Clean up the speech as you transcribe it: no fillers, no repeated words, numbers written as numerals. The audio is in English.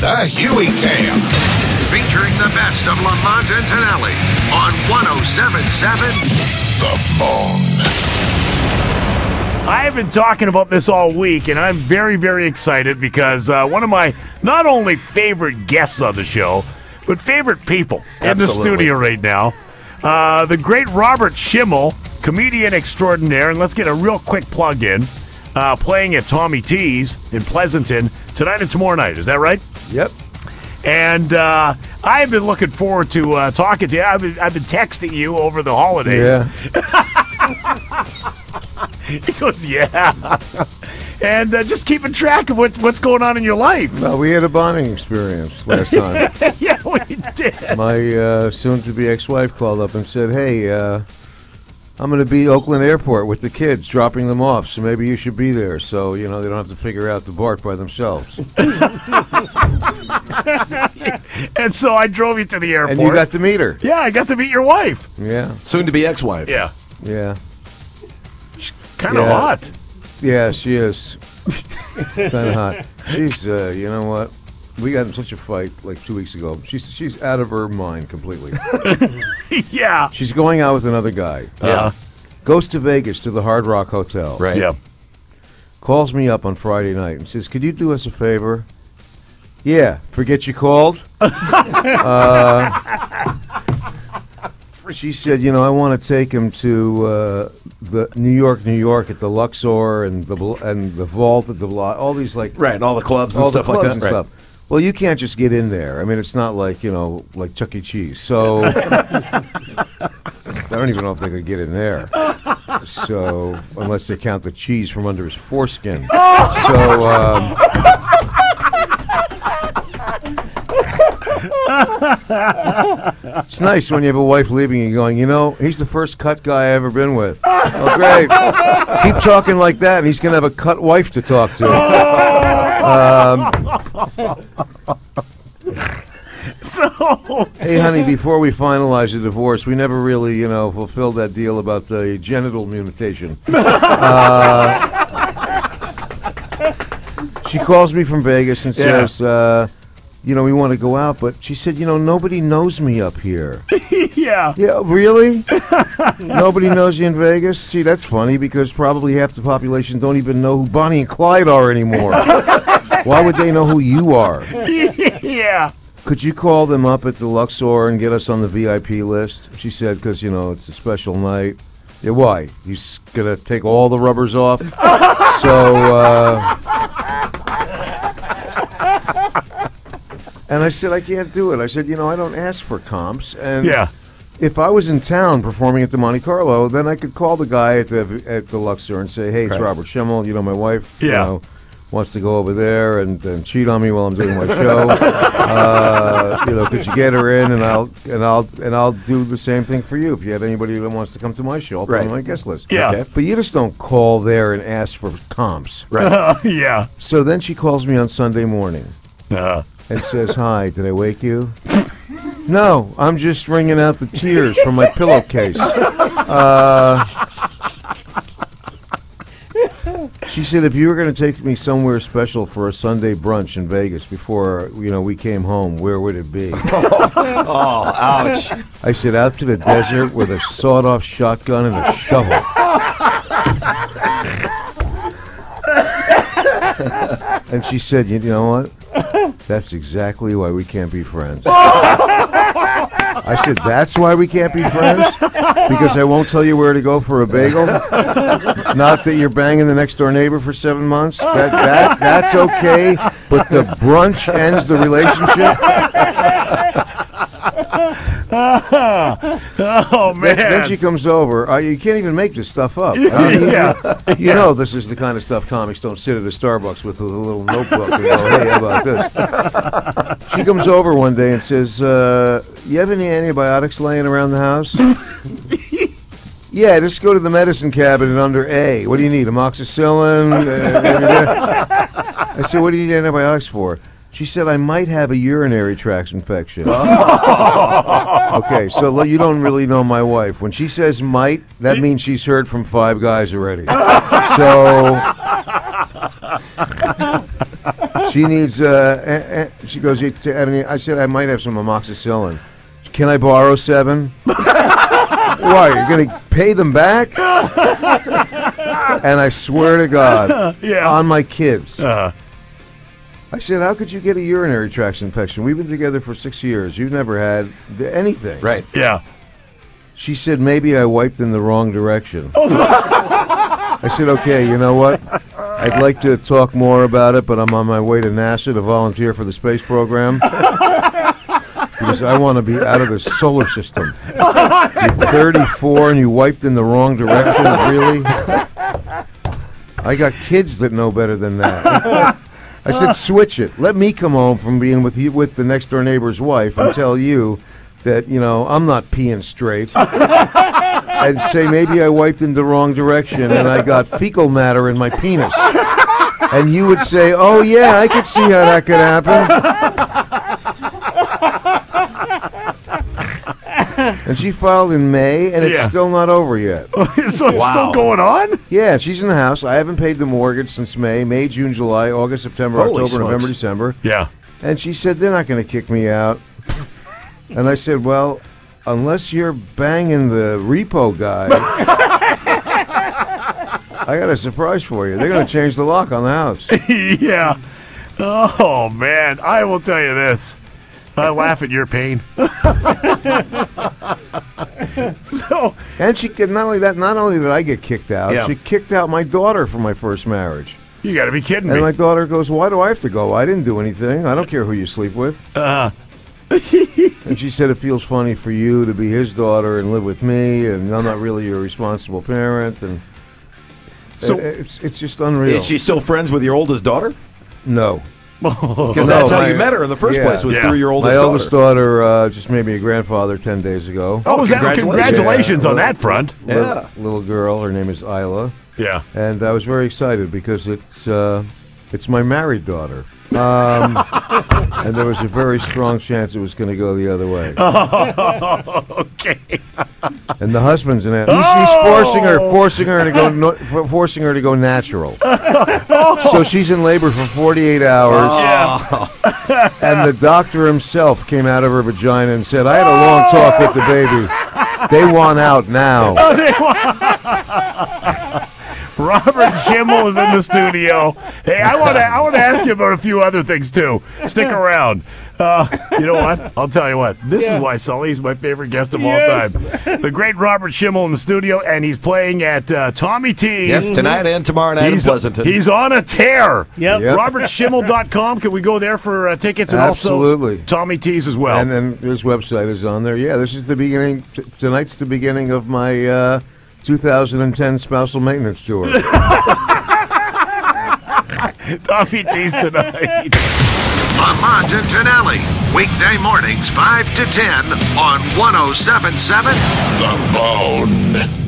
The Huey Cam. Featuring the best of Lamont and Tonelli on 107.7 The Bone. I have been talking about this all week, and I'm very, very excited because one of my not only favorite guests on the show, but favorite people in the studio right now, the great Robert Schimmel, comedian extraordinaire, and let's get a real quick plug in, playing at Tommy T's in Pleasanton tonight and tomorrow night. Is that right? Yep. And I've been looking forward to talking to you. I've been texting you over the holidays. Yeah. He goes, yeah. And just keeping track of what's going on in your life. Well, we had a bonding experience last time. Yeah, we did. My soon-to-be ex-wife called up and said, hey, I'm going to be Oakland Airport with the kids, dropping them off, so maybe you should be there so, they don't have to figure out the BART by themselves. And so I drove you to the airport. And you got to meet her. Yeah, I got to meet your wife. Yeah. Soon-to-be ex-wife. Yeah. Yeah. Kind of hot. Yeah, she is. Kind of hot. She's, you know what? We got in such a fight like 2 weeks ago. She's out of her mind completely. Yeah. She's going out with another guy. Yeah. Goes to Vegas to the Hard Rock Hotel. Right. Yeah. Calls me up on Friday night and says, could you do us a favor? Yeah. Forget you called? She said, I want to take him to the New York at the Luxor and the Vault at the all these Right, and all the clubs and stuff like that. And stuff. Well, you can't just get in there. I mean, it's not like, like Chuck E. Cheese. So I don't even know if they could get in there. So unless they count the cheese from under his foreskin. So it's nice when you have a wife leaving you going, he's the first cut guy I've ever been with. Oh, great. Keep talking like that, and he's going to have a cut wife to talk to. Hey, honey, before we finalize the divorce, we never really, fulfilled that deal about the genital mutation. She calls me from Vegas and says, we want to go out, but she said, nobody knows me up here. Yeah. Yeah, really? Nobody knows you in Vegas? Gee, that's funny because probably half the population don't even know who Bonnie and Clyde are anymore. Why would they know who you are? Yeah. Could you call them up at the Luxor and get us on the VIP list? She said, because, it's a special night. Yeah, why? He's going to take all the rubbers off? And I said, I can't do it. I said, I don't ask for comps. And if I was in town performing at the Monte Carlo, then I could call the guy at the Luxor and say, hey, it's Robert Schimmel. My wife wants to go over there and cheat on me while I'm doing my show. Could you get her in? And I'll do the same thing for you. If you have anybody that wants to come to my show, I'll put on my guest list. Yeah. Okay? But you just don't call there and ask for comps. Right. Yeah. So then she calls me on Sunday morning. And says, hi, did I wake you? No, I'm just wringing out the tears from my pillowcase. She said, if you were going to take me somewhere special for a Sunday brunch in Vegas before, we came home, where would it be? Oh, ouch. I said, out to the desert with a sawed-off shotgun and a shovel. And she said, you know what? That's exactly why we can't be friends. I said, that's why we can't be friends? Because I won't tell you where to go for a bagel? Not that you're banging the next door neighbor for 7 months? That's okay, but the brunch ends the relationship? Oh, man. Then she comes over. You can't even make this stuff up. This is the kind of stuff comics don't sit at a Starbucks with a little notebook and go, hey, how about this? She comes over one day and says, you have any antibiotics laying around the house? Yeah, just go to the medicine cabinet under A. What do you need, amoxicillin? I said, what do you need antibiotics for? She said, I might have a urinary tract infection. Okay, so you don't really know my wife. When she says might, that means she's heard from 5 guys already. So She needs. She goes. I said I might have some amoxicillin. Can I borrow 7? Why? You're gonna pay them back? And I swear to God, on my kids. I said, how could you get a urinary tract infection? We've been together for 6 years. You've never had anything. Right. Yeah. She said, maybe I wiped in the wrong direction. I said, okay, you know what? I'd like to talk more about it, but I'm on my way to NASA to volunteer for the space program. Because I want to be out of the solar system. You're 34 and you wiped in the wrong direction? Really? I got kids that know better than that. I said, switch it. Let me come home from being with the next door neighbor's wife and tell you that, I'm not peeing straight. And say, maybe I wiped in the wrong direction and I got fecal matter in my penis. And you would say, oh, yeah, I could see how that could happen. And she filed in May, and it's still not over yet. So it's still going on? Yeah, she's in the house. I haven't paid the mortgage since May, June, July, August, September, Holy October, smokes. November, December. Yeah. And she said, they're not going to kick me out. And I said, well, unless you're banging the repo guy, I got a surprise for you. They're going to change the lock on the house. Yeah. Oh, man. I will tell you this. I laugh at your pain. And she could not only did I get kicked out, she kicked out my daughter from my first marriage. You got to be kidding me. And my daughter goes, why do I have to go? I didn't do anything. I don't care who you sleep with. And she said it feels funny for you to be his daughter and live with me, and I'm not really your responsible parent. And so it's just unreal. Is she still friends with your oldest daughter? No. Because that's how you met her in the first place, was through your oldest daughter. My oldest daughter just made me a grandfather 10 days ago. Oh, congratulations on that front. Yeah. Little girl, her name is Isla. Yeah. And I was very excited because it's my married daughter. And there was a very strong chance it was going to go the other way. Oh, okay. And the husband's in it. He's forcing her to go natural. So she's in labor for 48 hours. And the doctor himself came out of her vagina and said, I had a long talk with the baby. They want out now. Robert Schimmel is in the studio. Hey, I want to ask you about a few other things too. Stick around. You know what? I'll tell you what. This is why Sully's my favorite guest of all time. The great Robert Schimmel in the studio, and he's playing at Tommy T's. Yes, tonight and tomorrow night in Pleasanton. He's on a tear. Yep. RobertSchimmel.com. Can we go there for tickets and Absolutely. also Tommy T's as well? And then his website is on there. Yeah, this is the beginning. Tonight's the beginning of my 2010 spousal maintenance tour. Tommy T's tonight. Lamont and Tonelli. Weekday mornings 5 to 10 on 107.7 The Bone.